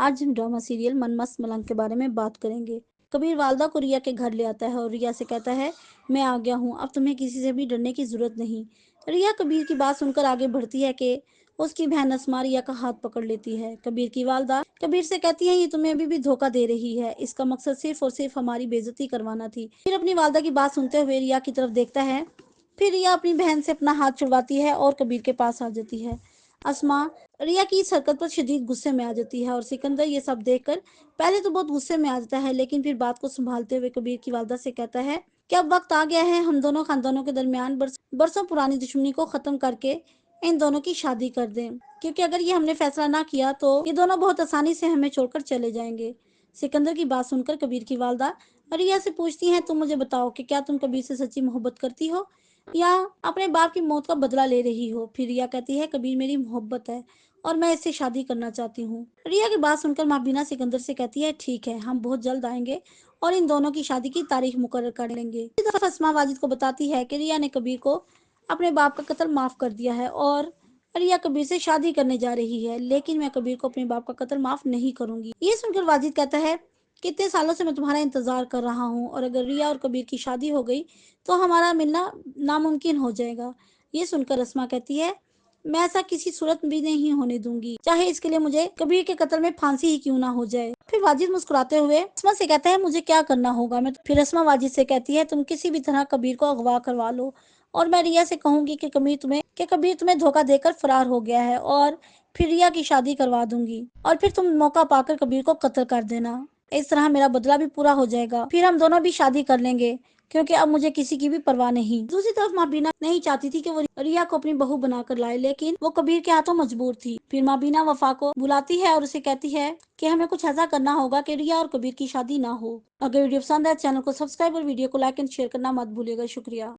آج ہم drama serial من مست ملنگ کے بارے میں بات کریں گے۔ کبیر والدہ کو ریا کے گھر لے آتا ہے اور ریا سے کہتا ہے، میں آ گیا ہوں، اب تمہیں کسی سے بھی ڈرنے کی ضرورت نہیں۔ ریا کبیر کی بات سن کر آگے بڑھتی ہے کہ اس کی بہن اسما ریا کا ہاتھ پکڑ لیتی ہے۔ کبیر کی والدہ کبیر سے کہتی ہے، یہ تمہیں ابھی بھی دھوکہ دے رہی ہے، اس کا مقصد صرف اور صرف ہماری بے عزتی کروانا تھی۔ پھر اپنی والدہ کی بات سنتے ہوئے ریا کی طرف دیکھتا ہے، پھر ریا اپنی بہن سے اپنا ہاتھ چھڑواتی ہے اور کبیر کے پاس آ جاتی ہے۔ اسما ریا کی اس حرکت پر شدید غصے میں آ جاتی ہے اور سکندر یہ سب دیکھ کر پہلے تو بہت غصے میں آ جاتا ہے، لیکن پھر بات کو سنبھالتے ہوئے کبیر کی والدہ سے کہتا ہے کہ اب وقت آ گیا ہے ہم دونوں خاندانوں کے درمیان برسوں پرانی دشمنی کو ختم کر کے ان دونوں کی شادی کر دیں، کیونکہ اگر یہ ہم نے فیصلہ نہ کیا تو یہ دونوں بہت آسانی سے ہمیں چھوڑ کر چلے جائیں گے۔ سکندر کی بات سن کر کبیر کی والدہ ریا سے پوچھتی ہیں، تم مجھے بتاؤ کہ کیا تم کبیر سے سچی محبت کرتی ہو یا اپنے باپ کی موت کا بدلہ لے رہی ہو؟ پھر ریا کہتی ہے، کبیر میری محبت ہے اور میں اس سے شادی کرنا چاہتی ہوں۔ ریا کی بات سن کر ماں بینا سکندر سے کہتی ہے، ٹھیک ہے، ہم بہت جلد آئیں گے اور ان دونوں کی شادی کی تاریخ مقرر کر لیں گے۔ اسی طرف اسما واجد کو بتاتی ہے کہ ریا نے کبیر کو اپنے باپ کا قتل معاف کر دیا ہے اور ریا کبیر سے شادی کرنے جا رہی ہے، لیکن میں کبیر کو اپنے باپ کا قتل معاف نہیں کروں گی۔ یہ سن کر واجد کہتا ہے، کتنے سالوں سے میں تمہارا انتظار کر رہا ہوں اور اگر ریا اور کبیر کی شادی ہو گئی تو ہمارا ملنا ناممکن ہو جائے گا۔ یہ سن کر اسما کہتی ہے، میں ایسا کسی صورت بھی نہیں ہونے دوں گی، چاہے اس کے لیے مجھے کبیر کے قتل میں پھانسی ہی کیوں نہ ہو جائے۔ پھر واجد مسکراتے ہوئے اسما سے کہتا ہے، مجھے کیا کرنا ہوگا؟ پھر اسما واجد سے کہتی ہے، تم کسی بھی طرح کبیر کو اغوا کروا لو اور میں ریا سے کہوں گی کہ کبیر تمہیں دھوکہ دے کر فرار ہو گیا ہے اور پھر ریا کی شادی کروا دوں گی اور پھر تم موقع پا کر کبیر کو قتل کر دینا، اس طرح میرا بدلہ بھی پورا ہو جائے گا، پھر ہم دونوں بھی شادی کر لیں گے، کیونکہ اب مجھے کسی کی بھی پرواہ نہیں۔ دوسری طرف ماں بینا نہیں چاہتی تھی کہ وہ ریا کو اپنی بہو بنا کر لائے، لیکن وہ کبیر کے ہاتھوں مجبور تھی۔ پھر ماں بینا وفا کو بلاتی ہے اور اسے کہتی ہے کہ ہمیں کچھ ایسا کرنا ہوگا کہ ریا اور کبیر کی شادی نہ ہو۔ اگر ویڈیو پسند ہے چینل کو سبسکرائب اور ویڈیو کو لائک اینڈ شیئر کرنا مت بھولیے گا۔ شکریہ۔